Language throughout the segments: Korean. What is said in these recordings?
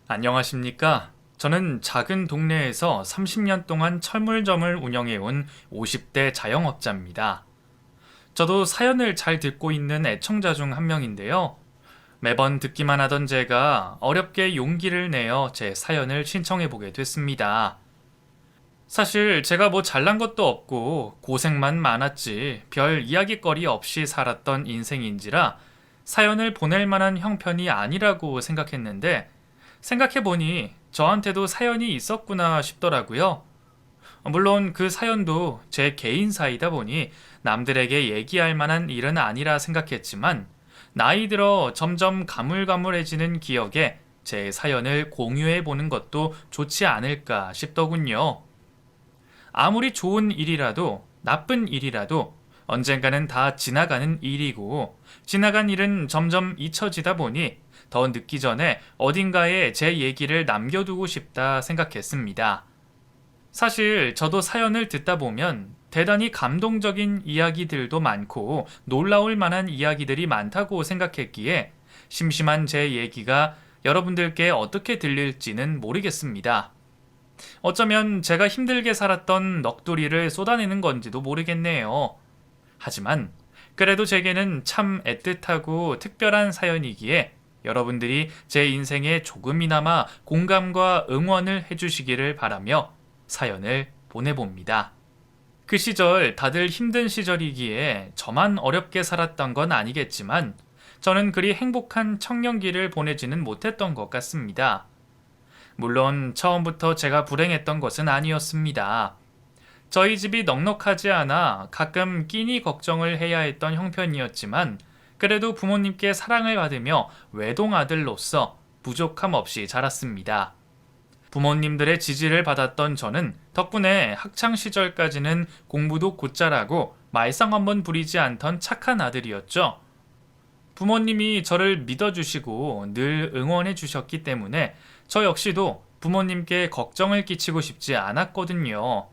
안녕하십니까? 저는 작은 동네에서 30년 동안 철물점을 운영해온 50대 자영업자입니다. 저도 사연을 잘 듣고 있는 애청자 중 한 명인데요. 매번 듣기만 하던 제가 어렵게 용기를 내어 제 사연을 신청해보게 됐습니다. 사실 제가 뭐 잘난 것도 없고 고생만 많았지 별 이야기거리 없이 살았던 인생인지라 사연을 보낼 만한 형편이 아니라고 생각했는데 생각해보니 저한테도 사연이 있었구나 싶더라고요. 물론 그 사연도 제 개인사이다 보니 남들에게 얘기할 만한 일은 아니라 생각했지만 나이 들어 점점 가물가물해지는 기억에 제 사연을 공유해 보는 것도 좋지 않을까 싶더군요. 아무리 좋은 일이라도 나쁜 일이라도 언젠가는 다 지나가는 일이고 지나간 일은 점점 잊혀지다 보니 더 늦기 전에 어딘가에 제 얘기를 남겨두고 싶다 생각했습니다. 사실 저도 사연을 듣다 보면 대단히 감동적인 이야기들도 많고 놀라울 만한 이야기들이 많다고 생각했기에 심심한 제 얘기가 여러분들께 어떻게 들릴지는 모르겠습니다. 어쩌면 제가 힘들게 살았던 넋두리를 쏟아내는 건지도 모르겠네요. 하지만 그래도 제게는 참 애틋하고 특별한 사연이기에 여러분들이 제 인생에 조금이나마 공감과 응원을 해주시기를 바라며 사연을 보내봅니다. 그 시절 다들 힘든 시절이기에 저만 어렵게 살았던 건 아니겠지만 저는 그리 행복한 청년기를 보내지는 못했던 것 같습니다. 물론 처음부터 제가 불행했던 것은 아니었습니다. 저희 집이 넉넉하지 않아 가끔 끼니 걱정을 해야 했던 형편이었지만 그래도 부모님께 사랑을 받으며 외동아들로서 부족함 없이 자랐습니다. 부모님들의 지지를 받았던 저는 덕분에 학창시절까지는 공부도 곧잘하고 말썽 한번 부리지 않던 착한 아들이었죠. 부모님이 저를 믿어주시고 늘 응원해 주셨기 때문에 저 역시도 부모님께 걱정을 끼치고 싶지 않았거든요.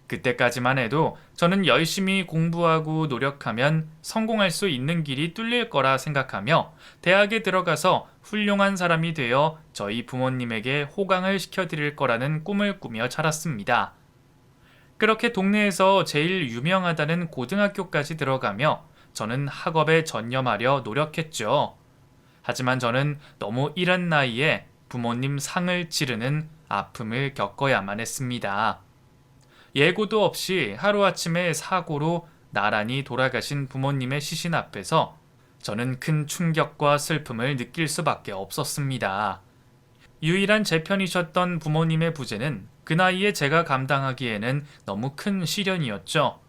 그때까지만 해도 저는 열심히 공부하고 노력하면 성공할 수 있는 길이 뚫릴 거라 생각하며 대학에 들어가서 훌륭한 사람이 되어 저희 부모님에게 호강을 시켜드릴 거라는 꿈을 꾸며 자랐습니다. 그렇게 동네에서 제일 유명하다는 고등학교까지 들어가며 저는 학업에 전념하려 노력했죠. 하지만 저는 너무 이른 나이에 부모님 상을 치르는 아픔을 겪어야만 했습니다. 예고도 없이 하루아침에 사고로 나란히 돌아가신 부모님의 시신 앞에서 저는 큰 충격과 슬픔을 느낄 수밖에 없었습니다. 유일한 제 편이셨던 부모님의 부재는 그 나이에 제가 감당하기에는 너무 큰 시련이었죠.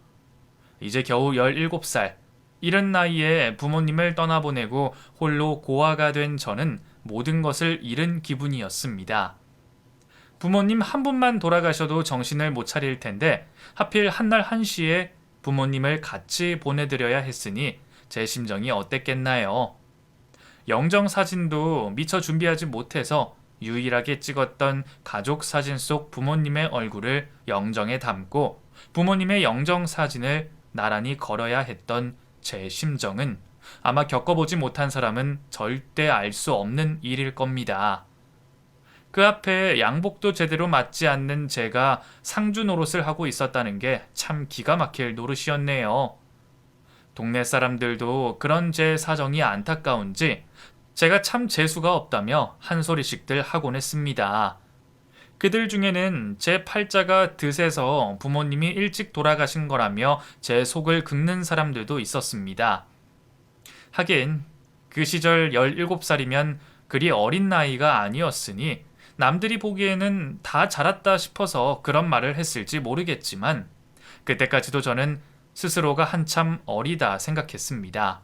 이제 겨우 17살, 이른 나이에 부모님을 떠나보내고 홀로 고아가 된 저는 모든 것을 잃은 기분이었습니다. 부모님 한 분만 돌아가셔도 정신을 못 차릴 텐데 하필 한날 한시에 부모님을 같이 보내드려야 했으니 제 심정이 어땠겠나요? 영정 사진도 미처 준비하지 못해서 유일하게 찍었던 가족 사진 속 부모님의 얼굴을 영정에 담고 부모님의 영정 사진을 나란히 걸어야 했던 제 심정은 아마 겪어보지 못한 사람은 절대 알 수 없는 일일 겁니다. 그 앞에 양복도 제대로 맞지 않는 제가 상주 노릇을 하고 있었다는 게 참 기가 막힐 노릇이었네요. 동네 사람들도 그런 제 사정이 안타까운지 제가 참 재수가 없다며 한 소리씩들 하곤 했습니다. 그들 중에는 제 팔자가 드세서 부모님이 일찍 돌아가신 거라며 제 속을 긁는 사람들도 있었습니다. 하긴 그 시절 17살이면 그리 어린 나이가 아니었으니 남들이 보기에는 다 자랐다 싶어서 그런 말을 했을지 모르겠지만 그때까지도 저는 스스로가 한참 어리다 생각했습니다.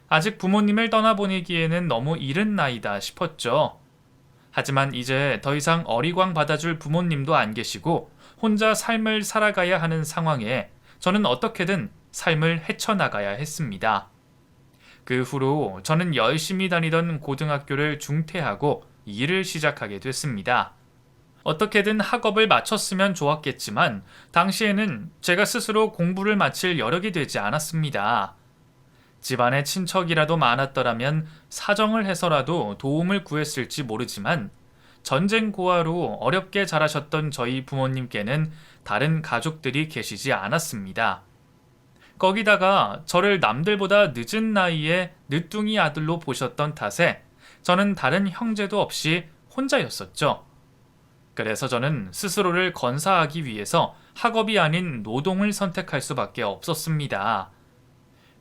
아직 부모님을 떠나보내기에는 너무 이른 나이다 싶었죠. 하지만 이제 더 이상 어리광 받아줄 부모님도 안 계시고 혼자 삶을 살아가야 하는 상황에 저는 어떻게든 삶을 헤쳐나가야 했습니다. 그 후로 저는 열심히 다니던 고등학교를 중퇴하고 일을 시작하게 됐습니다. 어떻게든 학업을 마쳤으면 좋았겠지만 당시에는 제가 스스로 공부를 마칠 여력이 되지 않았습니다. 집안에 친척이라도 많았더라면 사정을 해서라도 도움을 구했을지 모르지만 전쟁 고아로 어렵게 자라셨던 저희 부모님께는 다른 가족들이 계시지 않았습니다. 거기다가 저를 남들보다 늦은 나이에 늦둥이 아들로 보셨던 탓에 저는 다른 형제도 없이 혼자였었죠. 그래서 저는 스스로를 건사하기 위해서 학업이 아닌 노동을 선택할 수밖에 없었습니다.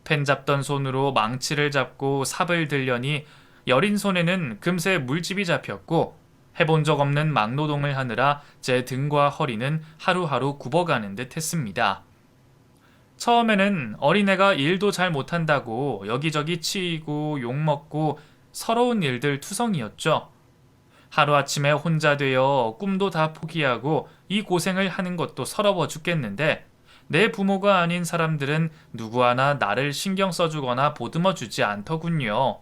펜 잡던 손으로 망치를 잡고 삽을 들려니 여린 손에는 금세 물집이 잡혔고 해본 적 없는 막노동을 하느라 제 등과 허리는 하루하루 굽어가는 듯 했습니다. 처음에는 어린애가 일도 잘 못한다고 여기저기 치이고 욕먹고 서러운 일들 투성이었죠. 하루아침에 혼자 되어 꿈도 다 포기하고 이 고생을 하는 것도 서러워 죽겠는데 내 부모가 아닌 사람들은 누구 하나 나를 신경 써주거나 보듬어 주지 않더군요.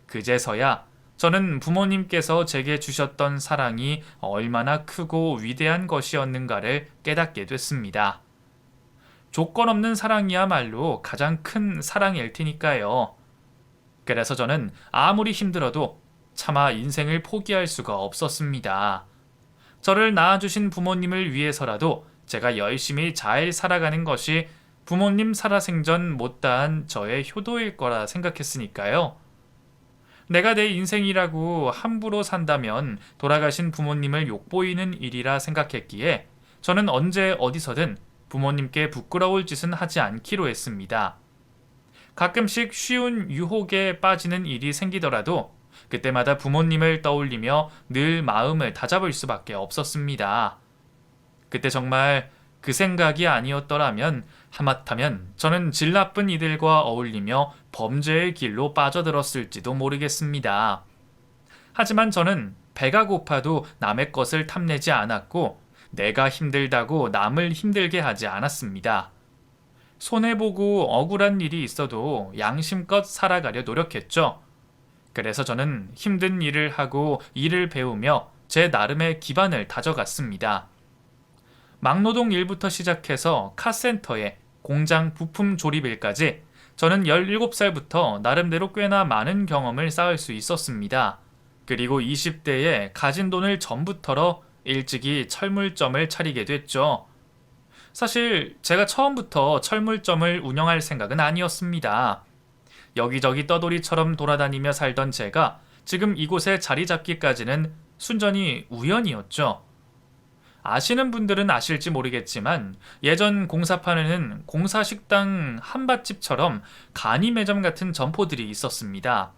그제서야 저는 부모님께서 제게 주셨던 사랑이 얼마나 크고 위대한 것이었는가를 깨닫게 됐습니다. 조건 없는 사랑이야말로 가장 큰 사랑일 테니까요. 그래서 저는 아무리 힘들어도 차마 인생을 포기할 수가 없었습니다. 저를 낳아주신 부모님을 위해서라도 제가 열심히 잘 살아가는 것이 부모님 살아생전 못다한 저의 효도일 거라 생각했으니까요. 내가 내 인생이라고 함부로 산다면 돌아가신 부모님을 욕보이는 일이라 생각했기에 저는 언제 어디서든 부모님께 부끄러울 짓은 하지 않기로 했습니다. 가끔씩 쉬운 유혹에 빠지는 일이 생기더라도 그때마다 부모님을 떠올리며 늘 마음을 다잡을 수밖에 없었습니다. 그때 정말 그 생각이 아니었더라면 하마터면 저는 질 나쁜 이들과 어울리며 범죄의 길로 빠져들었을지도 모르겠습니다. 하지만 저는 배가 고파도 남의 것을 탐내지 않았고 내가 힘들다고 남을 힘들게 하지 않았습니다. 손해보고 억울한 일이 있어도 양심껏 살아가려 노력했죠. 그래서 저는 힘든 일을 하고 일을 배우며 제 나름의 기반을 다져갔습니다. 막노동 일부터 시작해서 카센터에 공장 부품 조립일까지 저는 17살부터 나름대로 꽤나 많은 경험을 쌓을 수 있었습니다. 그리고 20대에 가진 돈을 전부 털어 일찍이 철물점을 차리게 됐죠. 사실 제가 처음부터 철물점을 운영할 생각은 아니었습니다. 여기저기 떠돌이처럼 돌아다니며 살던 제가 지금 이곳에 자리 잡기까지는 순전히 우연이었죠. 아시는 분들은 아실지 모르겠지만 예전 공사판에는 공사식당 한밭집처럼 간이 매점 같은 점포들이 있었습니다.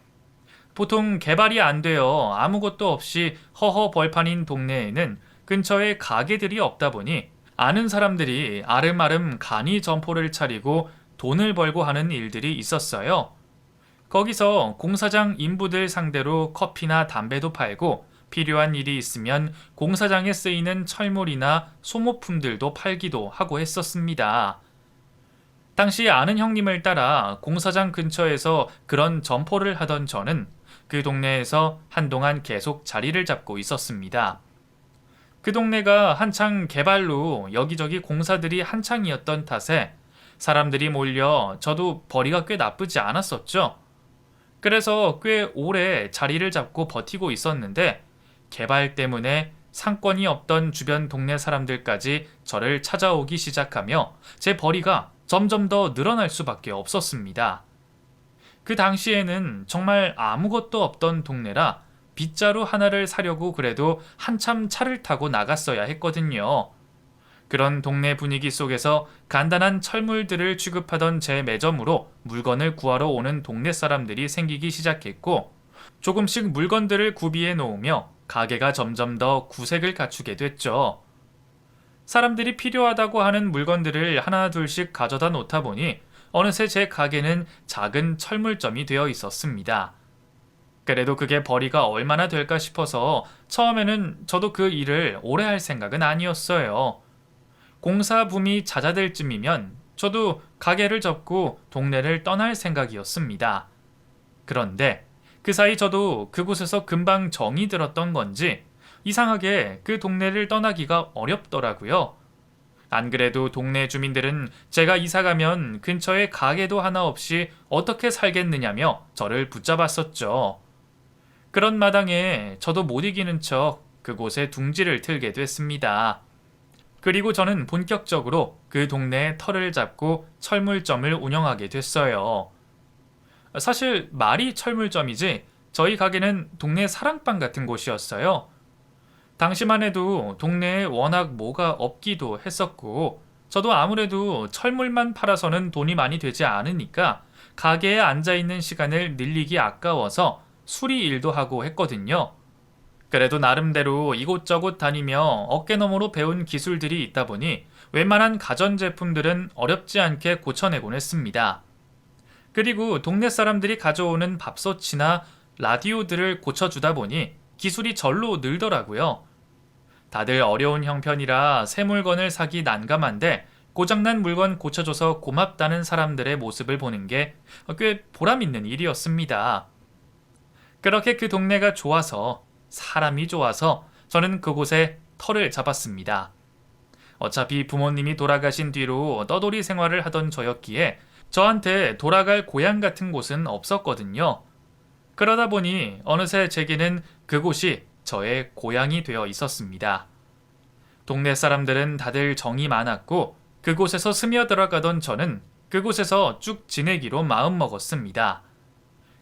보통 개발이 안 되어 아무것도 없이 허허 벌판인 동네에는 근처에 가게들이 없다 보니 아는 사람들이 아름아름 간이 점포를 차리고 돈을 벌고 하는 일들이 있었어요. 거기서 공사장 인부들 상대로 커피나 담배도 팔고 필요한 일이 있으면 공사장에 쓰이는 철물이나 소모품들도 팔기도 하고 했었습니다. 당시 아는 형님을 따라 공사장 근처에서 그런 점포를 하던 저는 그 동네에서 한동안 계속 자리를 잡고 있었습니다. 그 동네가 한창 개발로 여기저기 공사들이 한창이었던 탓에 사람들이 몰려 저도 벌이가 꽤 나쁘지 않았었죠. 그래서 꽤 오래 자리를 잡고 버티고 있었는데 개발 때문에 상권이 없던 주변 동네 사람들까지 저를 찾아오기 시작하며 제 벌이가 점점 더 늘어날 수밖에 없었습니다. 그 당시에는 정말 아무것도 없던 동네라 빗자루 하나를 사려고 그래도 한참 차를 타고 나갔어야 했거든요. 그런 동네 분위기 속에서 간단한 철물들을 취급하던 제 매점으로 물건을 구하러 오는 동네 사람들이 생기기 시작했고 조금씩 물건들을 구비해 놓으며 가게가 점점 더 구색을 갖추게 됐죠. 사람들이 필요하다고 하는 물건들을 하나 둘씩 가져다 놓다 보니 어느새 제 가게는 작은 철물점이 되어 있었습니다. 그래도 그게 벌이가 얼마나 될까 싶어서 처음에는 저도 그 일을 오래 할 생각은 아니었어요. 공사 붐이 잦아들 쯤이면 저도 가게를 접고 동네를 떠날 생각이었습니다. 그런데 그 사이 저도 그곳에서 금방 정이 들었던 건지 이상하게 그 동네를 떠나기가 어렵더라고요. 안 그래도 동네 주민들은 제가 이사 가면 근처에 가게도 하나 없이 어떻게 살겠느냐며 저를 붙잡았었죠. 그런 마당에 저도 못 이기는 척 그곳에 둥지를 틀게 됐습니다. 그리고 저는 본격적으로 그 동네에 터를 잡고 철물점을 운영하게 됐어요. 사실 말이 철물점이지 저희 가게는 동네 사랑방 같은 곳이었어요. 당시만 해도 동네에 워낙 뭐가 없기도 했었고 저도 아무래도 철물만 팔아서는 돈이 많이 되지 않으니까 가게에 앉아있는 시간을 늘리기 아까워서 수리 일도 하고 했거든요. 그래도 나름대로 이곳저곳 다니며 어깨너머로 배운 기술들이 있다 보니 웬만한 가전제품들은 어렵지 않게 고쳐내곤 했습니다. 그리고 동네 사람들이 가져오는 밥솥이나 라디오들을 고쳐주다 보니 기술이 절로 늘더라고요. 다들 어려운 형편이라 새 물건을 사기 난감한데 고장난 물건 고쳐줘서 고맙다는 사람들의 모습을 보는 게 꽤 보람있는 일이었습니다. 그렇게 그 동네가 좋아서 사람이 좋아서 저는 그곳에 터를 잡았습니다. 어차피 부모님이 돌아가신 뒤로 떠돌이 생활을 하던 저였기에 저한테 돌아갈 고향 같은 곳은 없었거든요. 그러다 보니 어느새 제게는 그곳이 저의 고향이 되어 있었습니다. 동네 사람들은 다들 정이 많았고 그곳에서 스며들어가던 저는 그곳에서 쭉 지내기로 마음먹었습니다.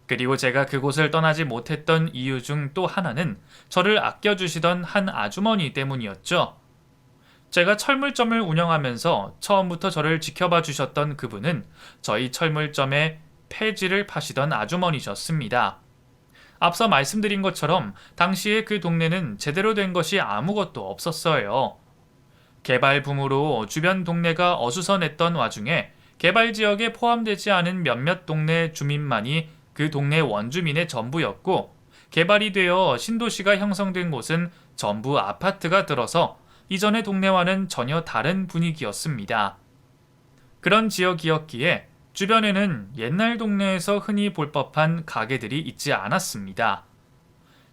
그리고 제가 그곳을 떠나지 못했던 이유 중 또 하나는 저를 아껴주시던 한 아주머니 때문이었죠. 제가 철물점을 운영하면서 처음부터 저를 지켜봐 주셨던 그분은 저희 철물점에 폐지를 파시던 아주머니셨습니다. 앞서 말씀드린 것처럼 당시에 그 동네는 제대로 된 것이 아무것도 없었어요. 개발 붐으로 주변 동네가 어수선했던 와중에 개발 지역에 포함되지 않은 몇몇 동네 주민만이 그 동네 원주민의 전부였고 개발이 되어 신도시가 형성된 곳은 전부 아파트가 들어서 이전의 동네와는 전혀 다른 분위기였습니다. 그런 지역이었기에 주변에는 옛날 동네에서 흔히 볼 법한 가게들이 있지 않았습니다.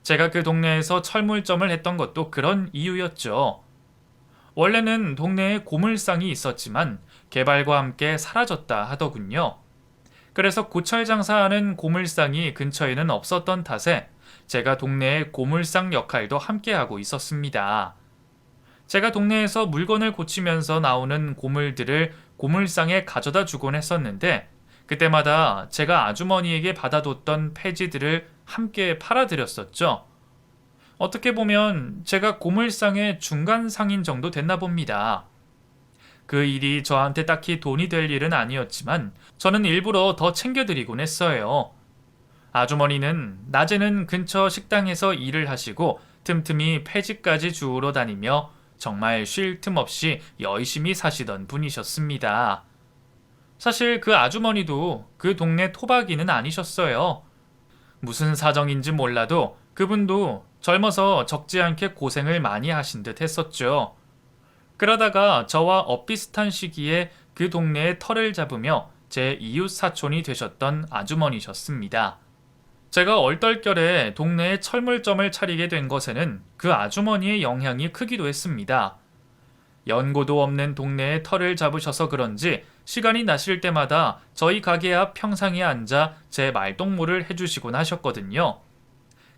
제가 그 동네에서 철물점을 했던 것도 그런 이유였죠. 원래는 동네에 고물상이 있었지만 개발과 함께 사라졌다 하더군요. 그래서 고철 장사하는 고물상이 근처에는 없었던 탓에 제가 동네의 고물상 역할도 함께하고 있었습니다. 제가 동네에서 물건을 고치면서 나오는 고물들을 고물상에 가져다 주곤 했었는데 그때마다 제가 아주머니에게 받아뒀던 폐지들을 함께 팔아드렸었죠. 어떻게 보면 제가 고물상의 중간 상인 정도 됐나 봅니다. 그 일이 저한테 딱히 돈이 될 일은 아니었지만 저는 일부러 더 챙겨드리곤 했어요. 아주머니는 낮에는 근처 식당에서 일을 하시고 틈틈이 폐지까지 주우러 다니며 정말 쉴 틈 없이 열심히 사시던 분이셨습니다. 사실 그 아주머니도 그 동네 토박이는 아니셨어요. 무슨 사정인지 몰라도 그분도 젊어서 적지 않게 고생을 많이 하신 듯 했었죠. 그러다가 저와 엇비슷한 시기에 그 동네에 터를 잡으며 제 이웃 사촌이 되셨던 아주머니셨습니다. 제가 얼떨결에 동네에 철물점을 차리게 된 것에는 그 아주머니의 영향이 크기도 했습니다. 연고도 없는 동네에 터를 잡으셔서 그런지 시간이 나실 때마다 저희 가게 앞 평상에 앉아 제 말동무를 해주시곤 하셨거든요.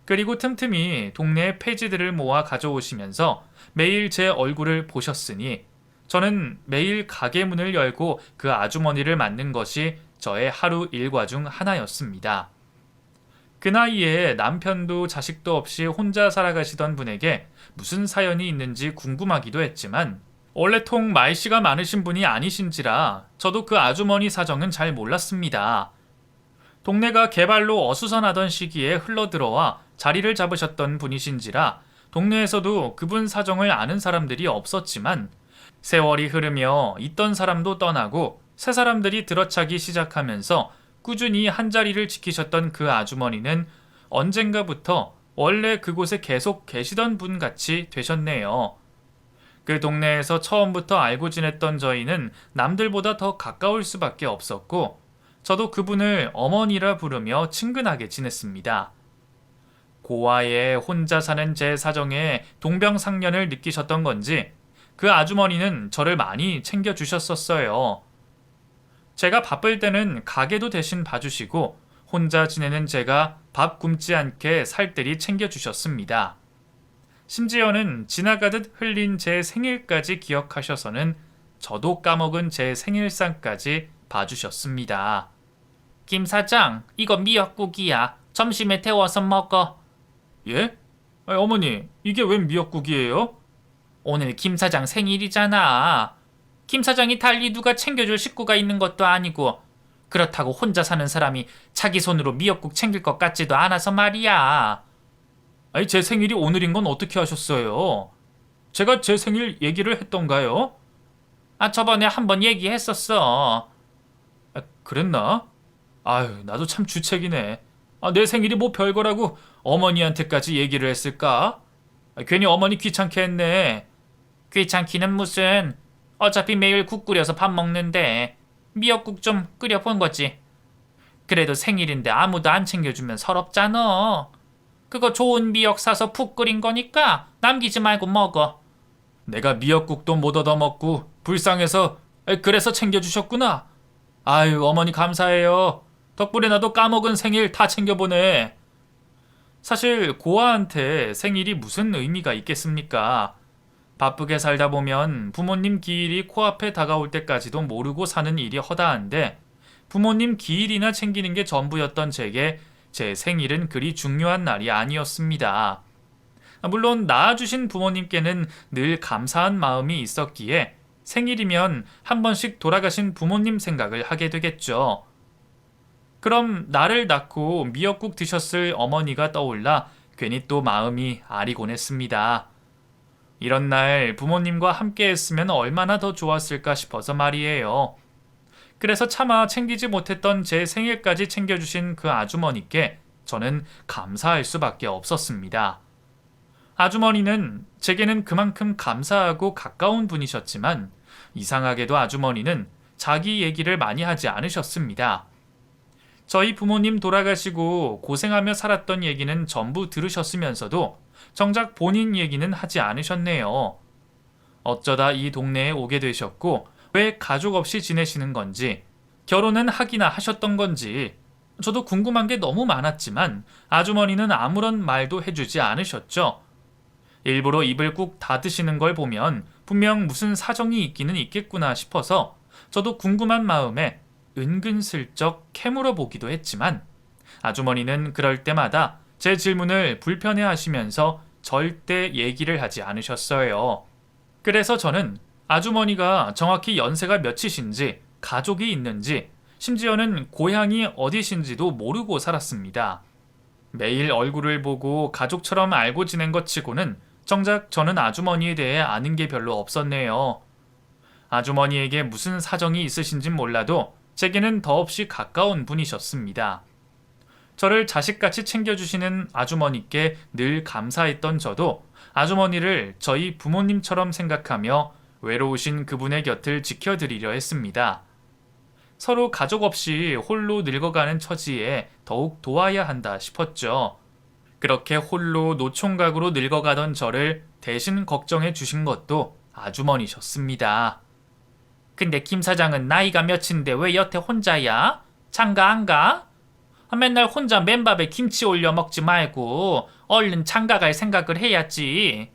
그리고 틈틈이 동네의 폐지들을 모아 가져오시면서 매일 제 얼굴을 보셨으니 저는 매일 가게 문을 열고 그 아주머니를 맞는 것이 저의 하루 일과 중 하나였습니다. 그 나이에 남편도 자식도 없이 혼자 살아가시던 분에게 무슨 사연이 있는지 궁금하기도 했지만 원래 통 말씨가 많으신 분이 아니신지라 저도 그 아주머니 사정은 잘 몰랐습니다. 동네가 개발로 어수선하던 시기에 흘러들어와 자리를 잡으셨던 분이신지라 동네에서도 그분 사정을 아는 사람들이 없었지만 세월이 흐르며 있던 사람도 떠나고 새 사람들이 들어차기 시작하면서 꾸준히 한자리를 지키셨던 그 아주머니는 언젠가부터 원래 그곳에 계속 계시던 분 같이 되셨네요. 그 동네에서 처음부터 알고 지냈던 저희는 남들보다 더 가까울 수밖에 없었고 저도 그분을 어머니라 부르며 친근하게 지냈습니다. 고아에 혼자 사는 제 사정에 동병상련을 느끼셨던 건지 그 아주머니는 저를 많이 챙겨주셨었어요. 제가 바쁠 때는 가게도 대신 봐주시고 혼자 지내는 제가 밥 굶지 않게 살뜰히 챙겨주셨습니다. 심지어는 지나가듯 흘린 제 생일까지 기억하셔서는 저도 까먹은 제 생일상까지 봐주셨습니다. 김 사장, 이거 미역국이야. 점심에 데워서 먹어. 예? 아니, 어머니, 이게 웬 미역국이에요? 오늘 김 사장 생일이잖아. 김 사장이 달리 누가 챙겨줄 식구가 있는 것도 아니고 그렇다고 혼자 사는 사람이 자기 손으로 미역국 챙길 것 같지도 않아서 말이야. 아니, 제 생일이 오늘인 건 어떻게 하셨어요? 제가 제 생일 얘기를 했던가요? 아, 저번에 한번 얘기했었어. 아, 그랬나? 아유, 나도 참 주책이네. 아, 내 생일이 뭐 별거라고 어머니한테까지 얘기를 했을까? 아, 괜히 어머니 귀찮게 했네. 귀찮기는 무슨. 어차피 매일 국 끓여서 밥 먹는데 미역국 좀 끓여본 거지. 그래도 생일인데 아무도 안 챙겨주면 서럽잖아. 그거 좋은 미역 사서 푹 끓인 거니까 남기지 말고 먹어. 내가 미역국도 못 얻어먹고 불쌍해서 그래서 챙겨주셨구나. 아유, 어머니 감사해요. 덕분에 나도 까먹은 생일 다 챙겨보네. 사실 고아한테 생일이 무슨 의미가 있겠습니까? 바쁘게 살다 보면 부모님 기일이 코앞에 다가올 때까지도 모르고 사는 일이 허다한데 부모님 기일이나 챙기는 게 전부였던 제게 제 생일은 그리 중요한 날이 아니었습니다. 물론 낳아주신 부모님께는 늘 감사한 마음이 있었기에 생일이면 한 번씩 돌아가신 부모님 생각을 하게 되겠죠. 그럼 나를 낳고 미역국 드셨을 어머니가 떠올라 괜히 또 마음이 아리곤했습니다. 이런 날 부모님과 함께 했으면 얼마나 더 좋았을까 싶어서 말이에요. 그래서 차마 챙기지 못했던 제 생일까지 챙겨주신 그 아주머니께 저는 감사할 수밖에 없었습니다. 아주머니는 제게는 그만큼 감사하고 가까운 분이셨지만 이상하게도 아주머니는 자기 얘기를 많이 하지 않으셨습니다. 저희 부모님 돌아가시고 고생하며 살았던 얘기는 전부 들으셨으면서도 정작 본인 얘기는 하지 않으셨네요. 어쩌다 이 동네에 오게 되셨고 왜 가족 없이 지내시는 건지, 결혼은 하기나 하셨던 건지 저도 궁금한 게 너무 많았지만 아주머니는 아무런 말도 해주지 않으셨죠. 일부러 입을 꾹 닫으시는 걸 보면 분명 무슨 사정이 있기는 있겠구나 싶어서 저도 궁금한 마음에 은근슬쩍 캐물어 보기도 했지만 아주머니는 그럴 때마다 제 질문을 불편해 하시면서 절대 얘기를 하지 않으셨어요. 그래서 저는 아주머니가 정확히 연세가 몇이신지, 가족이 있는지, 심지어는 고향이 어디신지도 모르고 살았습니다. 매일 얼굴을 보고 가족처럼 알고 지낸 것 치고는 정작 저는 아주머니에 대해 아는 게 별로 없었네요. 아주머니에게 무슨 사정이 있으신진 몰라도 제게는 더없이 가까운 분이셨습니다. 저를 자식같이 챙겨주시는 아주머니께 늘 감사했던 저도 아주머니를 저희 부모님처럼 생각하며 외로우신 그분의 곁을 지켜드리려 했습니다. 서로 가족 없이 홀로 늙어가는 처지에 더욱 도와야 한다 싶었죠. 그렇게 홀로 노총각으로 늙어가던 저를 대신 걱정해 주신 것도 아주머니셨습니다. 근데 김 사장은 나이가 몇인데 왜 여태 혼자야? 장가 안 가? 맨날 혼자 맨밥에 김치 올려 먹지 말고 얼른 장가 갈 생각을 해야지.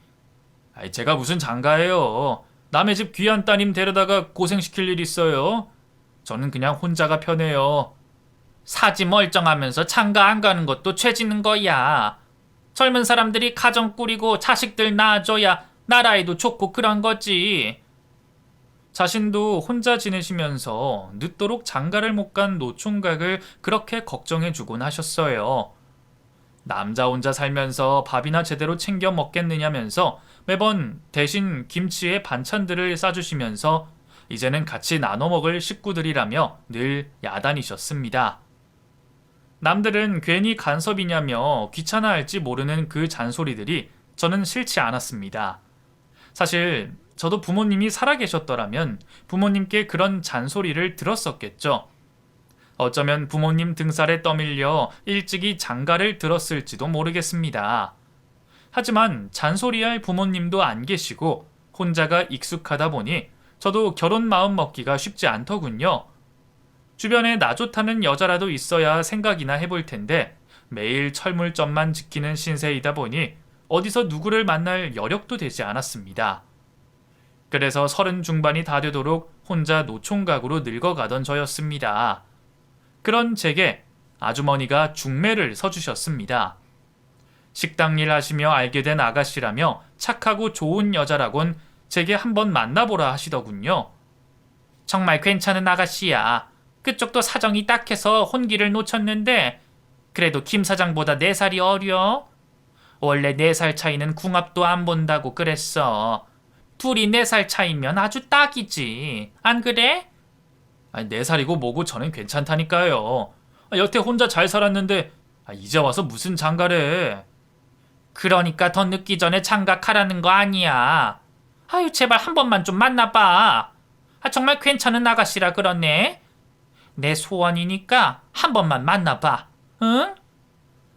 아이, 제가 무슨 장가예요. 남의 집 귀한 따님 데려다가 고생시킬 일 있어요. 저는 그냥 혼자가 편해요. 사지 멀쩡하면서 장가 안 가는 것도 죄 짓는 거야. 젊은 사람들이 가정 꾸리고 자식들 낳아줘야 나라에도 좋고 그런 거지. 자신도 혼자 지내시면서 늦도록 장가를 못 간 노총각을 그렇게 걱정해주곤 하셨어요. 남자 혼자 살면서 밥이나 제대로 챙겨 먹겠느냐면서 매번 대신 김치에 반찬들을 싸주시면서 이제는 같이 나눠 먹을 식구들이라며 늘 야단이셨습니다. 남들은 괜히 간섭이냐며 귀찮아할지 모르는 그 잔소리들이 저는 싫지 않았습니다. 사실 저도 부모님이 살아계셨더라면 부모님께 그런 잔소리를 들었었겠죠. 어쩌면 부모님 등살에 떠밀려 일찍이 장가를 들었을지도 모르겠습니다. 하지만 잔소리할 부모님도 안 계시고 혼자가 익숙하다 보니 저도 결혼 마음 먹기가 쉽지 않더군요. 주변에 나 좋다는 여자라도 있어야 생각이나 해볼 텐데 매일 철물점만 지키는 신세이다 보니 어디서 누구를 만날 여력도 되지 않았습니다. 그래서 30 중반이 다 되도록 혼자 노총각으로 늙어가던 저였습니다. 그런 제게 아주머니가 중매를 서주셨습니다. 식당 일 하시며 알게 된 아가씨라며 착하고 좋은 여자라곤 제게 한번 만나보라 하시더군요. 정말 괜찮은 아가씨야. 그쪽도 사정이 딱해서 혼기를 놓쳤는데 그래도 김 사장보다 4살이 어려. 원래 4살 차이는 궁합도 안 본다고 그랬어. 둘이 4살 차이면 아주 딱이지. 안 그래? 아니, 4살이고 뭐고 저는 괜찮다니까요. 여태 혼자 잘 살았는데 이제 와서 무슨 장가래. 그러니까 더 늦기 전에 장가가라는 거 아니야. 아유, 제발 한 번만 좀 만나봐. 정말 괜찮은 아가씨라 그러네. 내 소원이니까 한 번만 만나봐. 응?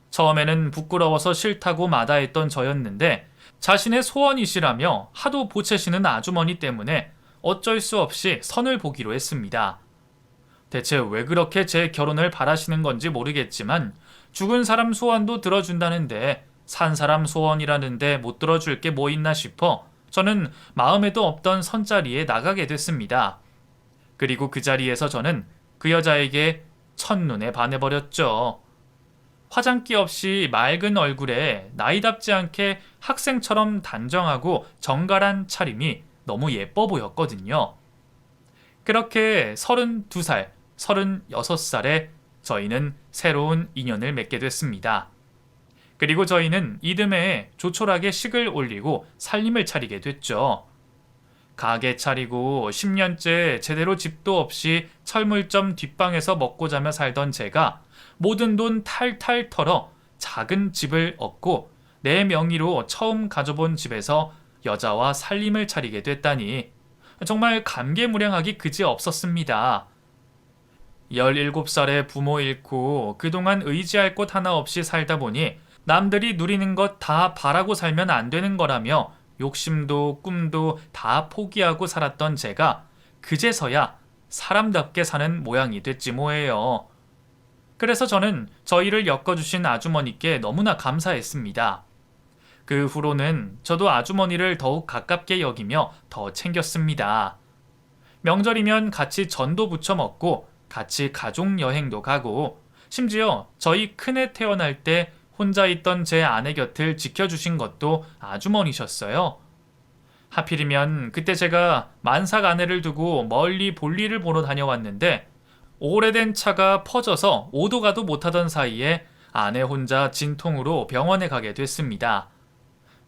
처음에는 부끄러워서 싫다고 마다했던 저였는데 자신의 소원이시라며 하도 보채시는 아주머니 때문에 어쩔 수 없이 선을 보기로 했습니다. 대체 왜 그렇게 제 결혼을 바라시는 건지 모르겠지만 죽은 사람 소원도 들어준다는데 산 사람 소원이라는데 못 들어줄 게 뭐 있나 싶어 저는 마음에도 없던 선자리에 나가게 됐습니다. 그리고 그 자리에서 저는 그 여자에게 첫눈에 반해버렸죠. 화장기 없이 맑은 얼굴에 나이답지 않게 학생처럼 단정하고 정갈한 차림이 너무 예뻐 보였거든요. 그렇게 32살, 36살에 저희는 새로운 인연을 맺게 됐습니다. 그리고 저희는 이듬해에 조촐하게 식을 올리고 살림을 차리게 됐죠. 가게 차리고 10년째 제대로 집도 없이 철물점 뒷방에서 먹고 자며 살던 제가 모든 돈 탈탈 털어 작은 집을 얻고 내 명의로 처음 가져본 집에서 여자와 살림을 차리게 됐다니 정말 감개무량하기 그지없었습니다. 17살에 부모 잃고 그동안 의지할 곳 하나 없이 살다 보니 남들이 누리는 것 다 바라고 살면 안 되는 거라며 욕심도 꿈도 다 포기하고 살았던 제가 그제서야 사람답게 사는 모양이 됐지 뭐예요. 그래서 저는 저희를 엮어주신 아주머니께 너무나 감사했습니다. 그 후로는 저도 아주머니를 더욱 가깝게 여기며 더 챙겼습니다. 명절이면 같이 전도 부쳐 먹고 같이 가족 여행도 가고 심지어 저희 큰애 태어날 때 혼자 있던 제 아내 곁을 지켜주신 것도 아주머니셨어요. 하필이면 그때 제가 만삭 아내를 두고 멀리 볼일을 보러 다녀왔는데 오래된 차가 퍼져서 오도 가도 못하던 사이에 아내 혼자 진통으로 병원에 가게 됐습니다.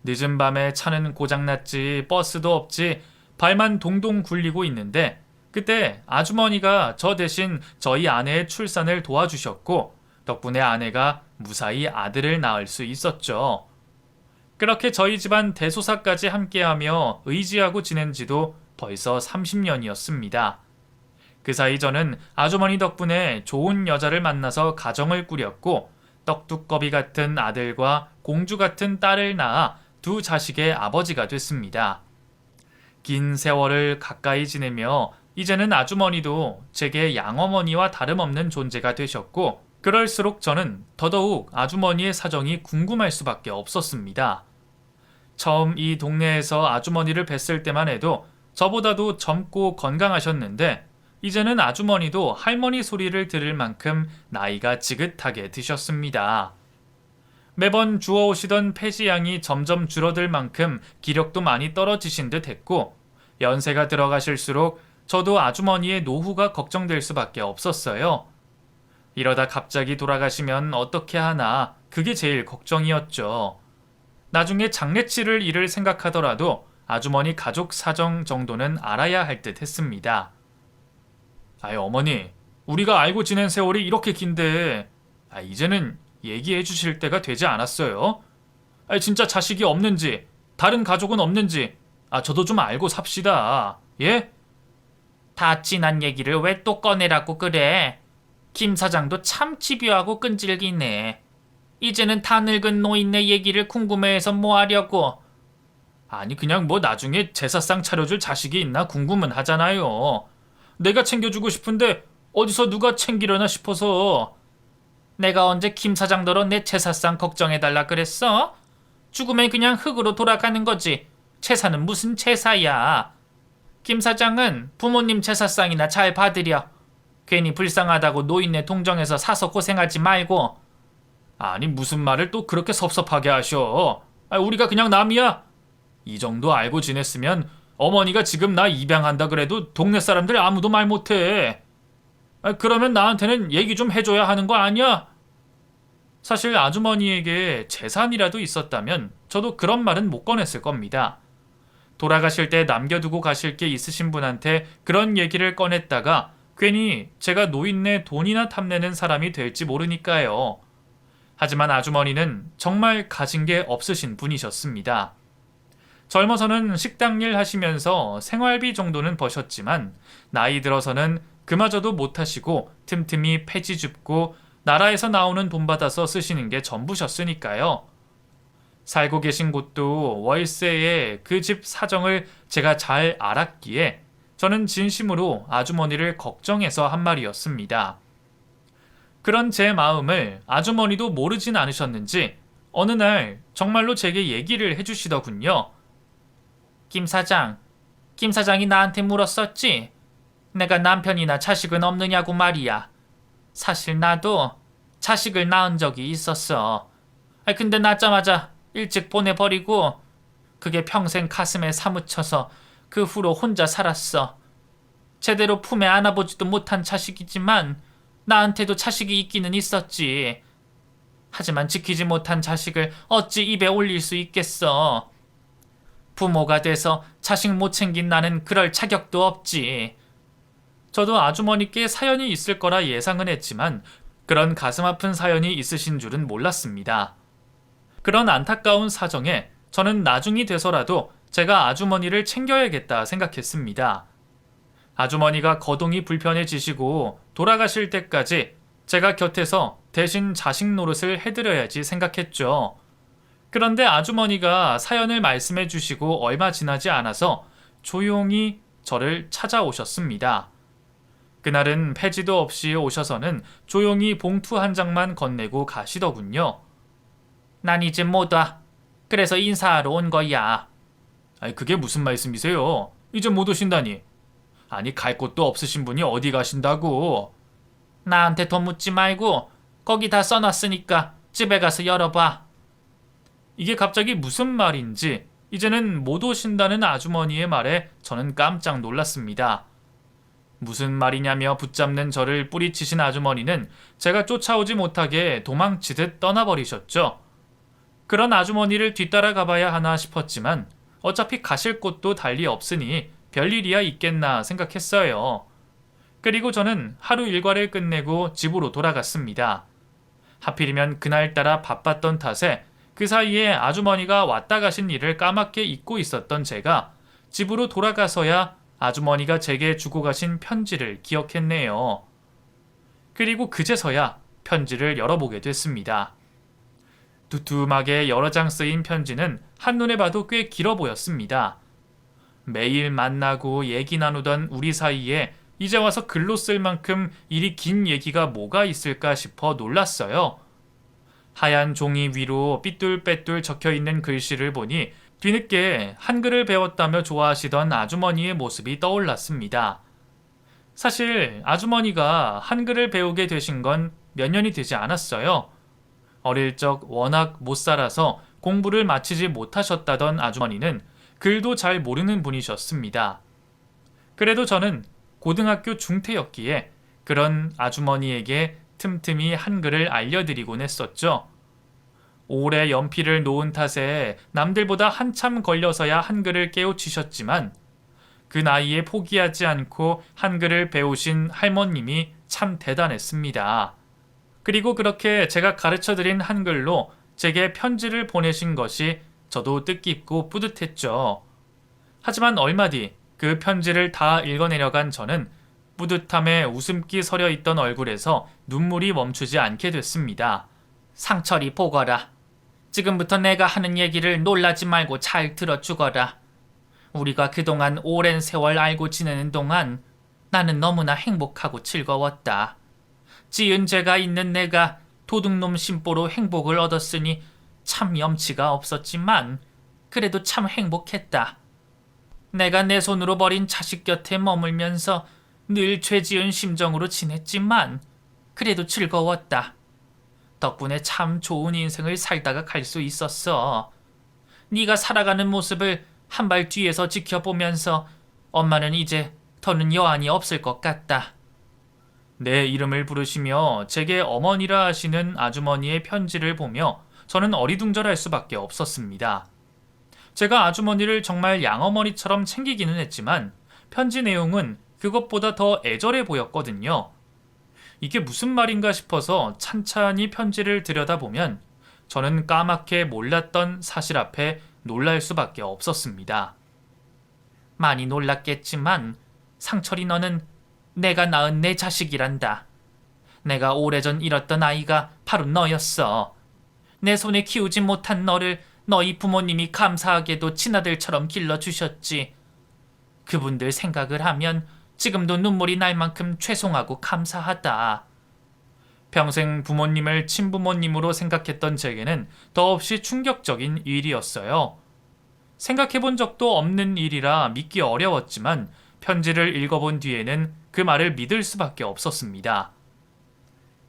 늦은 밤에 차는 고장났지 버스도 없지 발만 동동 굴리고 있는데 그때 아주머니가 저 대신 저희 아내의 출산을 도와주셨고 덕분에 아내가 무사히 아들을 낳을 수 있었죠. 그렇게 저희 집안 대소사까지 함께하며 의지하고 지낸 지도 벌써 30년이었습니다. 그 사이 저는 아주머니 덕분에 좋은 여자를 만나서 가정을 꾸렸고 떡두꺼비 같은 아들과 공주 같은 딸을 낳아 2 자식의 아버지가 됐습니다. 긴 세월을 가까이 지내며 이제는 아주머니도 제게 양어머니와 다름없는 존재가 되셨고 그럴수록 저는 더더욱 아주머니의 사정이 궁금할 수밖에 없었습니다. 처음 이 동네에서 아주머니를 뵀을 때만 해도 저보다도 젊고 건강하셨는데 이제는 아주머니도 할머니 소리를 들을 만큼 나이가 지긋하게 드셨습니다. 매번 주워오시던 폐지양이 점점 줄어들 만큼 기력도 많이 떨어지신 듯 했고 연세가 들어가실수록 저도 아주머니의 노후가 걱정될 수밖에 없었어요. 이러다 갑자기 돌아가시면 어떻게 하나 그게 제일 걱정이었죠. 나중에 장례 치를 일을 생각하더라도 아주머니 가족 사정 정도는 알아야 할 듯 했습니다. 아이 어머니, 우리가 알고 지낸 세월이 이렇게 긴데 이제는 얘기해 주실 때가 되지 않았어요? 진짜 자식이 없는지 다른 가족은 없는지 저도 좀 알고 삽시다. 예? 다 지난 얘기를 왜 또 꺼내라고 그래? 김 사장도 참 집요하고 끈질기네. 이제는 다 늙은 노인네 얘기를 궁금해해서 뭐 하려고. 아니 그냥 뭐 나중에 제사상 차려줄 자식이 있나 궁금은 하잖아요. 내가 챙겨주고 싶은데 어디서 누가 챙기려나 싶어서. 내가 언제 김 사장더러 내 제사상 걱정해달라 그랬어? 죽으면 그냥 흙으로 돌아가는 거지. 제사는 무슨 제사야. 김 사장은 부모님 제사상이나 잘 받으려. 괜히 불쌍하다고 노인네 동정에서 사서 고생하지 말고. 아니 무슨 말을 또 그렇게 섭섭하게 하셔. 우리가 그냥 남이야. 이 정도 알고 지냈으면 어머니가 지금 나 입양한다 그래도 동네 사람들 아무도 말 못해. 그러면 나한테는 얘기 좀 해줘야 하는 거 아니야? 사실 아주머니에게 재산이라도 있었다면 저도 그런 말은 못 꺼냈을 겁니다. 돌아가실 때 남겨두고 가실 게 있으신 분한테 그런 얘기를 꺼냈다가 괜히 제가 노인네 돈이나 탐내는 사람이 될지 모르니까요. 하지만 아주머니는 정말 가진 게 없으신 분이셨습니다. 젊어서는 식당 일 하시면서 생활비 정도는 버셨지만 나이 들어서는 그마저도 못하시고 틈틈이 폐지 줍고 나라에서 나오는 돈 받아서 쓰시는 게 전부셨으니까요. 살고 계신 곳도 월세에 그 집 사정을 제가 잘 알았기에 저는 진심으로 아주머니를 걱정해서 한 말이었습니다. 그런 제 마음을 아주머니도 모르진 않으셨는지 어느 날 정말로 제게 얘기를 해주시더군요. 김 사장이 나한테 물었었지? 내가 남편이나 자식은 없느냐고 말이야. 사실 나도 자식을 낳은 적이 있었어. 근데 낳자마자 일찍 보내버리고 그게 평생 가슴에 사무쳐서 그 후로 혼자 살았어. 제대로 품에 안아보지도 못한 자식이지만 나한테도 자식이 있기는 있었지. 하지만 지키지 못한 자식을 어찌 입에 올릴 수 있겠어. 부모가 돼서 자식 못 챙긴 나는 그럴 자격도 없지. 저도 아주머니께 사연이 있을 거라 예상은 했지만 그런 가슴 아픈 사연이 있으신 줄은 몰랐습니다. 그런 안타까운 사정에 저는 나중이 돼서라도 제가 아주머니를 챙겨야겠다 생각했습니다. 아주머니가 거동이 불편해지시고 돌아가실 때까지 제가 곁에서 대신 자식 노릇을 해드려야지 생각했죠. 그런데 아주머니가 사연을 말씀해 주시고 얼마 지나지 않아서 조용히 저를 찾아오셨습니다. 그날은 폐지도 없이 오셔서는 조용히 봉투 한 장만 건네고 가시더군요. 난 이제 못 와. 그래서 인사하러 온 거야. 그게 무슨 말씀이세요? 이제 못 오신다니. 아니 갈 곳도 없으신 분이 어디 가신다고. 나한테 돈 묻지 말고 거기 다 써놨으니까 집에 가서 열어봐. 이게 갑자기 무슨 말인지 이제는 못 오신다는 아주머니의 말에 저는 깜짝 놀랐습니다. 무슨 말이냐며 붙잡는 저를 뿌리치신 아주머니는 제가 쫓아오지 못하게 도망치듯 떠나버리셨죠. 그런 아주머니를 뒤따라 가봐야 하나 싶었지만 어차피 가실 곳도 달리 없으니 별일이야 있겠나 생각했어요. 그리고 저는 하루 일과를 끝내고 집으로 돌아갔습니다. 하필이면 그날따라 바빴던 탓에 그 사이에 아주머니가 왔다 가신 일을 까맣게 잊고 있었던 제가 집으로 돌아가서야 아주머니가 제게 주고 가신 편지를 기억했네요. 그리고 그제서야 편지를 열어보게 됐습니다. 두툼하게 여러 장 쓰인 편지는 한눈에 봐도 꽤 길어 보였습니다. 매일 만나고 얘기 나누던 우리 사이에 이제 와서 글로 쓸 만큼 이리 긴 얘기가 뭐가 있을까 싶어 놀랐어요. 하얀 종이 위로 삐뚤빼뚤 적혀있는 글씨를 보니 뒤늦게 한글을 배웠다며 좋아하시던 아주머니의 모습이 떠올랐습니다. 사실 아주머니가 한글을 배우게 되신 건 몇 년이 되지 않았어요. 어릴 적 워낙 못 살아서 공부를 마치지 못하셨다던 아주머니는 글도 잘 모르는 분이셨습니다. 그래도 저는 고등학교 중퇴였기에 그런 아주머니에게 틈틈이 한글을 알려드리곤 했었죠. 오래 연필을 놓은 탓에 남들보다 한참 걸려서야 한글을 깨우치셨지만 그 나이에 포기하지 않고 한글을 배우신 할머님이 참 대단했습니다. 그리고 그렇게 제가 가르쳐드린 한글로 제게 편지를 보내신 것이 저도 뜻깊고 뿌듯했죠. 하지만 얼마 뒤 그 편지를 다 읽어내려간 저는 뿌듯함에 웃음기 서려 있던 얼굴에서 눈물이 멈추지 않게 됐습니다. 상철이 보거라. 지금부터 내가 하는 얘기를 놀라지 말고 잘 들어주거라. 우리가 그동안 오랜 세월 알고 지내는 동안 나는 너무나 행복하고 즐거웠다. 지은 죄가 있는 내가 도둑놈 심보로 행복을 얻었으니 참 염치가 없었지만 그래도 참 행복했다. 내가 내 손으로 버린 자식 곁에 머물면서 늘 죄지은 심정으로 지냈지만 그래도 즐거웠다. 덕분에 참 좋은 인생을 살다가 갈 수 있었어. 네가 살아가는 모습을 한 발 뒤에서 지켜보면서 엄마는 이제 더는 여한이 없을 것 같다. 내 이름을 부르시며 제게 어머니라 하시는 아주머니의 편지를 보며 저는 어리둥절할 수밖에 없었습니다. 제가 아주머니를 정말 양어머니처럼 챙기기는 했지만 편지 내용은 그것보다 더 애절해 보였거든요. 이게 무슨 말인가 싶어서 찬찬히 편지를 들여다보면 저는 까맣게 몰랐던 사실 앞에 놀랄 수밖에 없었습니다. 많이 놀랐겠지만 상철이 너는 내가 낳은 내 자식이란다. 내가 오래전 잃었던 아이가 바로 너였어. 내 손에 키우지 못한 너를 너희 부모님이 감사하게도 친아들처럼 길러주셨지. 그분들 생각을 하면 지금도 눈물이 날 만큼 죄송하고 감사하다. 평생 부모님을 친부모님으로 생각했던 제게는 더없이 충격적인 일이었어요. 생각해본 적도 없는 일이라 믿기 어려웠지만 편지를 읽어본 뒤에는 그 말을 믿을 수밖에 없었습니다.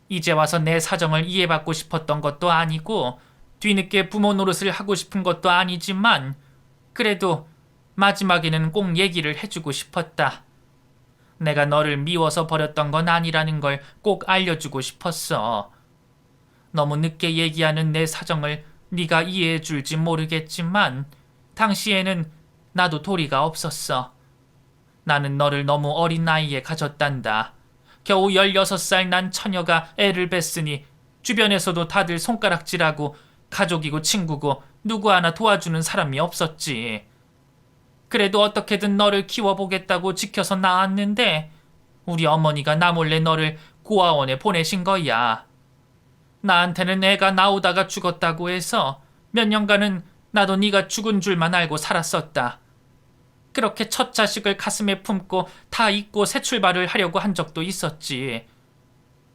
이제 와서 내 사정을 이해받고 싶었던 것도 아니고 뒤늦게 부모 노릇을 하고 싶은 것도 아니지만 그래도 마지막에는 꼭 얘기를 해주고 싶었다. 내가 너를 미워서 버렸던 건 아니라는 걸 꼭 알려주고 싶었어. 너무 늦게 얘기하는 내 사정을 네가 이해해 줄지 모르겠지만 당시에는 나도 도리가 없었어. 나는 너를 너무 어린 나이에 가졌단다. 겨우 16살 난 처녀가 애를 뱄으니 주변에서도 다들 손가락질하고 가족이고 친구고 누구 하나 도와주는 사람이 없었지. 그래도 어떻게든 너를 키워보겠다고 지켜서 낳았는데 우리 어머니가 나 몰래 너를 고아원에 보내신 거야. 나한테는 애가 나오다가 죽었다고 해서 몇 년간은 나도 네가 죽은 줄만 알고 살았었다. 그렇게 첫 자식을 가슴에 품고 다 잊고 새 출발을 하려고 한 적도 있었지.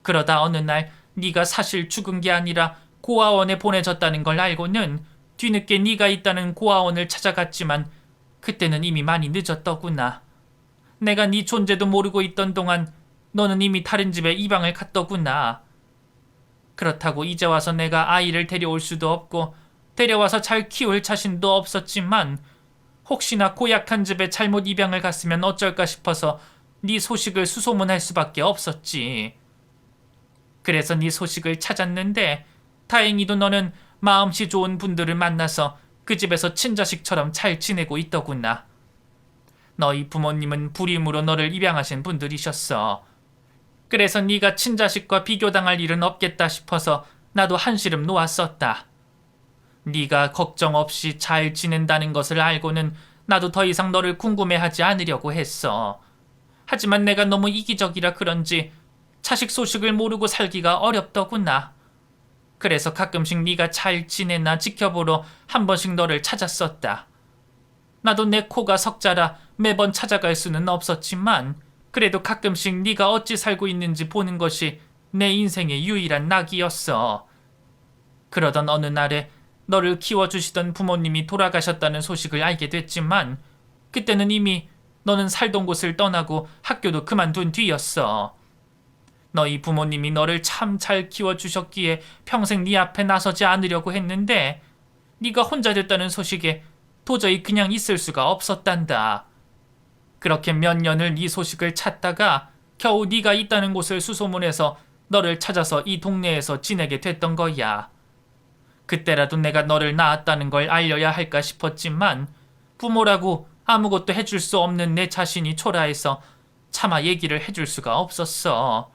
그러다 어느 날 네가 사실 죽은 게 아니라 고아원에 보내졌다는 걸 알고는 뒤늦게 네가 있다는 고아원을 찾아갔지만 그때는 이미 많이 늦었더구나. 내가 네 존재도 모르고 있던 동안 너는 이미 다른 집에 이방을 갔더구나. 그렇다고 이제 와서 내가 아이를 데려올 수도 없고 데려와서 잘 키울 자신도 없었지만 혹시나 고약한 집에 잘못 입양을 갔으면 어쩔까 싶어서 네 소식을 수소문할 수밖에 없었지. 그래서 네 소식을 찾았는데 다행히도 너는 마음씨 좋은 분들을 만나서 그 집에서 친자식처럼 잘 지내고 있더구나. 너희 부모님은 불임으로 너를 입양하신 분들이셨어. 그래서 네가 친자식과 비교당할 일은 없겠다 싶어서 나도 한시름 놓았었다. 네가 걱정 없이 잘 지낸다는 것을 알고는 나도 더 이상 너를 궁금해하지 않으려고 했어. 하지만 내가 너무 이기적이라 그런지 자식 소식을 모르고 살기가 어렵더구나. 그래서 가끔씩 네가 잘 지내나 지켜보러 한 번씩 너를 찾았었다. 나도 내 코가 석자라 매번 찾아갈 수는 없었지만 그래도 가끔씩 네가 어찌 살고 있는지 보는 것이 내 인생의 유일한 낙이었어. 그러던 어느 날에 너를 키워주시던 부모님이 돌아가셨다는 소식을 알게 됐지만 그때는 이미 너는 살던 곳을 떠나고 학교도 그만둔 뒤였어. 너희 부모님이 너를 참 잘 키워주셨기에 평생 네 앞에 나서지 않으려고 했는데 네가 혼자 됐다는 소식에 도저히 그냥 있을 수가 없었단다. 그렇게 몇 년을 네 소식을 찾다가 겨우 네가 있다는 곳을 수소문해서 너를 찾아서 이 동네에서 지내게 됐던 거야. 그때라도 내가 너를 낳았다는 걸 알려야 할까 싶었지만 부모라고 아무것도 해줄 수 없는 내 자신이 초라해서 차마 얘기를 해줄 수가 없었어.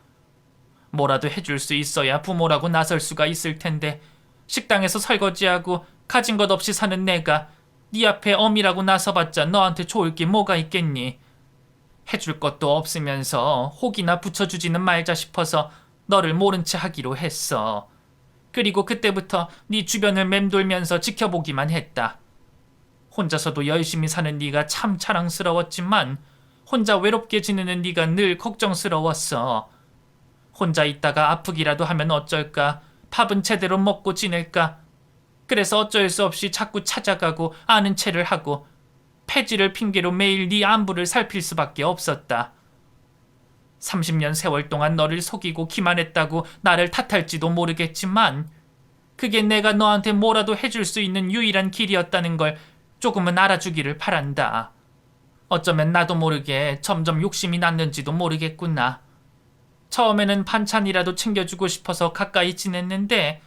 뭐라도 해줄 수 있어야 부모라고 나설 수가 있을 텐데 식당에서 설거지하고 가진 것 없이 사는 내가 네 앞에 어미라고 나서봤자 너한테 좋을 게 뭐가 있겠니? 해줄 것도 없으면서 혹이나 붙여주지는 말자 싶어서 너를 모른 채 하기로 했어. 그리고 그때부터 네 주변을 맴돌면서 지켜보기만 했다. 혼자서도 열심히 사는 네가 참 자랑스러웠지만 혼자 외롭게 지내는 네가 늘 걱정스러웠어. 혼자 있다가 아프기라도 하면 어쩔까? 밥은 제대로 먹고 지낼까? 그래서 어쩔 수 없이 자꾸 찾아가고 아는 체를 하고 폐지를 핑계로 매일 네 안부를 살필 수밖에 없었다. 30년 세월 동안 너를 속이고 기만했다고 나를 탓할지도 모르겠지만 그게 내가 너한테 뭐라도 해줄 수 있는 유일한 길이었다는 걸 조금은 알아주기를 바란다. 어쩌면 나도 모르게 점점 욕심이 났는지도 모르겠구나. 처음에는 반찬이라도 챙겨주고 싶어서 가까이 지냈는데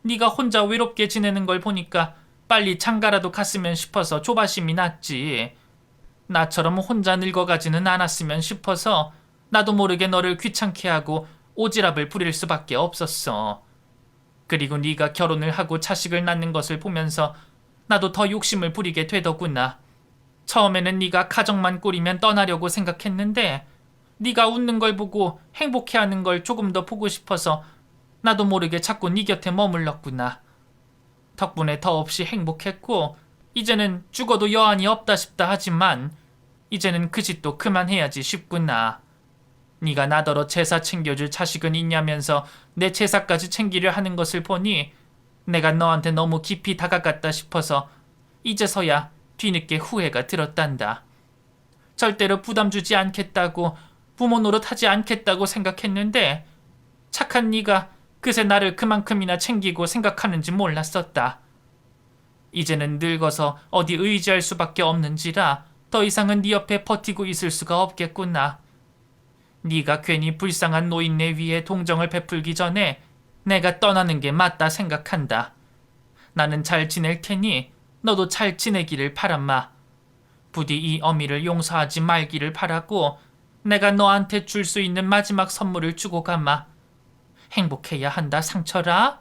네가 혼자 외롭게 지내는 걸 보니까 빨리 장가라도 갔으면 싶어서 조바심이 났지. 나처럼 혼자 늙어가지는 않았으면 싶어서 나도 모르게 너를 귀찮게 하고 오지랖을 부릴 수밖에 없었어. 그리고 네가 결혼을 하고 자식을 낳는 것을 보면서 나도 더 욕심을 부리게 되더구나. 처음에는 네가 가정만 꾸리면 떠나려고 생각했는데 네가 웃는 걸 보고 행복해하는 걸 조금 더 보고 싶어서 나도 모르게 자꾸 네 곁에 머물렀구나. 덕분에 더없이 행복했고 이제는 죽어도 여한이 없다 싶다 하지만 이제는 그 짓도 그만해야지 싶구나. 네가 나더러 제사 챙겨줄 자식은 있냐면서 내 제사까지 챙기려 하는 것을 보니 내가 너한테 너무 깊이 다가갔다 싶어서 이제서야 뒤늦게 후회가 들었단다. 절대로 부담 주지 않겠다고 부모 노릇하지 않겠다고 생각했는데 착한 네가 그새 나를 그만큼이나 챙기고 생각하는지 몰랐었다. 이제는 늙어서 어디 의지할 수밖에 없는지라 더 이상은 네 옆에 버티고 있을 수가 없겠구나. 네가 괜히 불쌍한 노인네 위에 동정을 베풀기 전에 내가 떠나는 게 맞다 생각한다. 나는 잘 지낼 테니 너도 잘 지내기를 바람마. 부디 이 어미를 용서하지 말기를 바라고 내가 너한테 줄 수 있는 마지막 선물을 주고 가마. 행복해야 한다 상철아.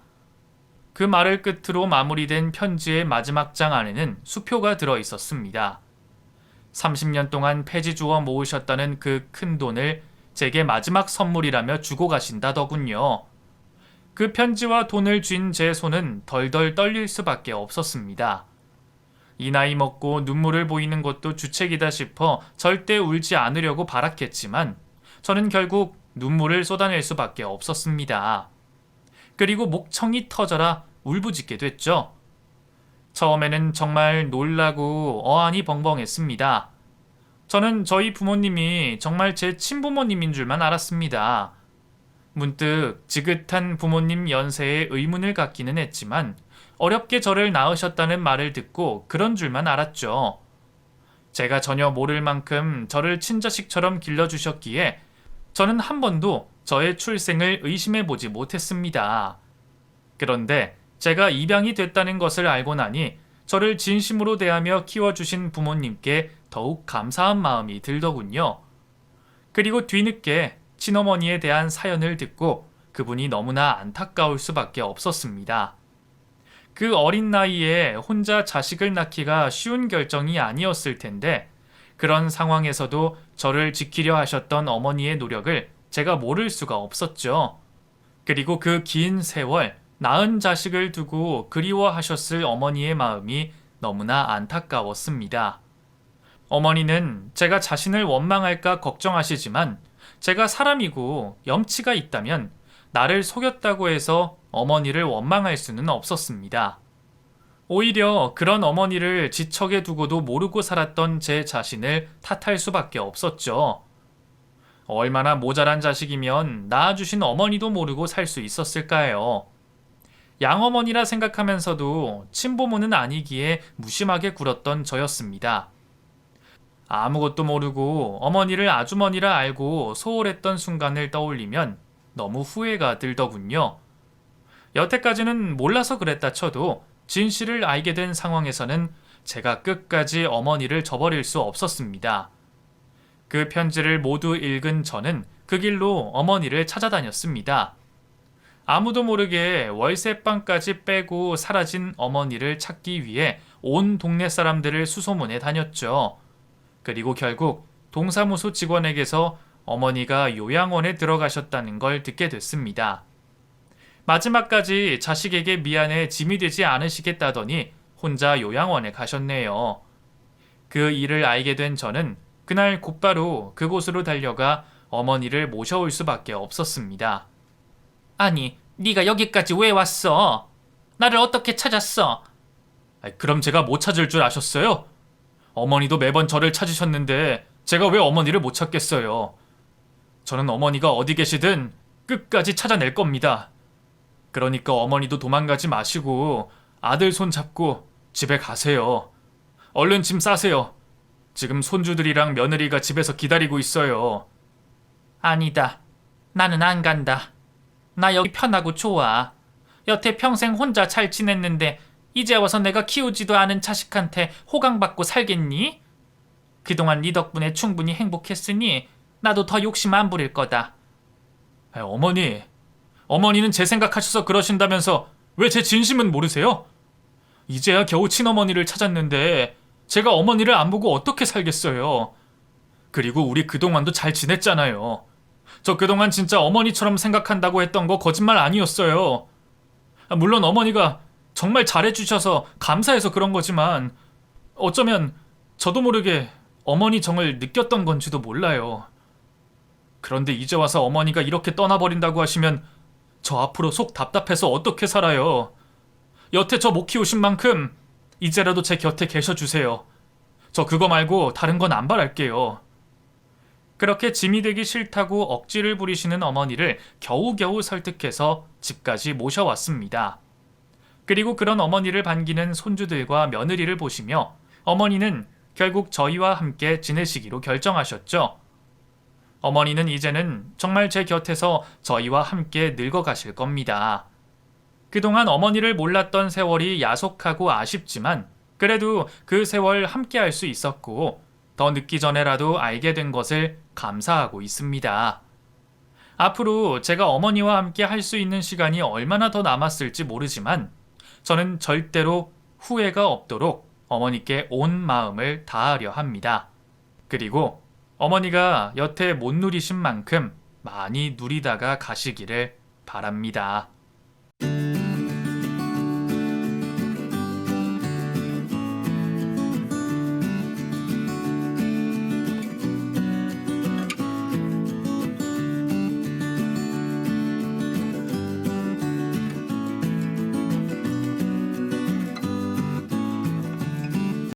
그 말을 끝으로 마무리된 편지의 마지막 장 안에는 수표가 들어 있었습니다. 30년 동안 폐지 주워 모으셨다는 그 큰 돈을 제게 마지막 선물이라며 주고 가신다더군요. 그 편지와 돈을 쥔 제 손은 덜덜 떨릴 수밖에 없었습니다. 이 나이 먹고 눈물을 보이는 것도 주책이다 싶어 절대 울지 않으려고 발악했지만 저는 결국 눈물을 쏟아낼 수밖에 없었습니다. 그리고 목청이 터져라 울부짖게 됐죠. 처음에는 정말 놀라고 어안이 벙벙했습니다. 저는 저희 부모님이 정말 제 친부모님인 줄만 알았습니다. 문득 지긋한 부모님 연세에 의문을 갖기는 했지만 어렵게 저를 낳으셨다는 말을 듣고 그런 줄만 알았죠. 제가 전혀 모를 만큼 저를 친자식처럼 길러주셨기에 저는 한 번도 저의 출생을 의심해보지 못했습니다. 그런데 제가 입양이 됐다는 것을 알고 나니 저를 진심으로 대하며 키워주신 부모님께 더욱 감사한 마음이 들더군요. 그리고 뒤늦게 친어머니에 대한 사연을 듣고 그분이 너무나 안타까울 수밖에 없었습니다. 그 어린 나이에 혼자 자식을 낳기가 쉬운 결정이 아니었을 텐데 그런 상황에서도 저를 지키려 하셨던 어머니의 노력을 제가 모를 수가 없었죠. 그리고 그 긴 세월 낳은 자식을 두고 그리워하셨을 어머니의 마음이 너무나 안타까웠습니다. 어머니는 제가 자신을 원망할까 걱정하시지만 제가 사람이고 염치가 있다면 나를 속였다고 해서 어머니를 원망할 수는 없었습니다. 오히려 그런 어머니를 지척에 두고도 모르고 살았던 제 자신을 탓할 수밖에 없었죠. 얼마나 모자란 자식이면 낳아주신 어머니도 모르고 살 수 있었을까요? 양어머니라 생각하면서도 친부모는 아니기에 무심하게 굴었던 저였습니다. 아무것도 모르고 어머니를 아주머니라 알고 소홀했던 순간을 떠올리면 너무 후회가 들더군요. 여태까지는 몰라서 그랬다 쳐도 진실을 알게 된 상황에서는 제가 끝까지 어머니를 저버릴 수 없었습니다. 그 편지를 모두 읽은 저는 그 길로 어머니를 찾아다녔습니다. 아무도 모르게 월세방까지 빼고 사라진 어머니를 찾기 위해 온 동네 사람들을 수소문해 다녔죠. 그리고 결국 동사무소 직원에게서 어머니가 요양원에 들어가셨다는 걸 듣게 됐습니다. 마지막까지 자식에게 미안해 짐이 되지 않으시겠다더니 혼자 요양원에 가셨네요. 그 일을 알게 된 저는 그날 곧바로 그곳으로 달려가 어머니를 모셔올 수밖에 없었습니다. 아니, 네가 여기까지 왜 왔어? 나를 어떻게 찾았어? 그럼 제가 못 찾을 줄 아셨어요? 어머니도 매번 저를 찾으셨는데 제가 왜 어머니를 못 찾겠어요? 저는 어머니가 어디 계시든 끝까지 찾아낼 겁니다. 그러니까 어머니도 도망가지 마시고 아들 손 잡고 집에 가세요. 얼른 짐 싸세요. 지금 손주들이랑 며느리가 집에서 기다리고 있어요. 아니다. 나는 안 간다. 나 여기 편하고 좋아. 여태 평생 혼자 잘 지냈는데 이제 와서 내가 키우지도 않은 자식한테 호강받고 살겠니? 그동안 네 덕분에 충분히 행복했으니 나도 더 욕심 안 부릴 거다. 어머니는 제 생각하셔서 그러신다면서 왜 제 진심은 모르세요? 이제야 겨우 친어머니를 찾았는데 제가 어머니를 안 보고 어떻게 살겠어요? 그리고 우리 그동안도 잘 지냈잖아요. 저 그동안 진짜 어머니처럼 생각한다고 했던 거 거짓말 아니었어요. 물론 어머니가 정말 잘해주셔서 감사해서 그런 거지만 어쩌면 저도 모르게 어머니 정을 느꼈던 건지도 몰라요. 그런데 이제 와서 어머니가 이렇게 떠나버린다고 하시면 저 앞으로 속 답답해서 어떻게 살아요. 여태 저 못 키우신 만큼 이제라도 제 곁에 계셔주세요. 저 그거 말고 다른 건 안 바랄게요. 그렇게 짐이 되기 싫다고 억지를 부리시는 어머니를 겨우겨우 설득해서 집까지 모셔왔습니다. 그리고 그런 어머니를 반기는 손주들과 며느리를 보시며 어머니는 결국 저희와 함께 지내시기로 결정하셨죠. 어머니는 이제는 정말 제 곁에서 저희와 함께 늙어가실 겁니다. 그동안 어머니를 몰랐던 세월이 야속하고 아쉽지만 그래도 그 세월 함께 할 수 있었고 더 늦기 전에라도 알게 된 것을 감사하고 있습니다. 앞으로 제가 어머니와 함께 할 수 있는 시간이 얼마나 더 남았을지 모르지만 저는 절대로 후회가 없도록 어머니께 온 마음을 다하려 합니다. 그리고 어머니가 여태 못 누리신 만큼 많이 누리다가 가시기를 바랍니다.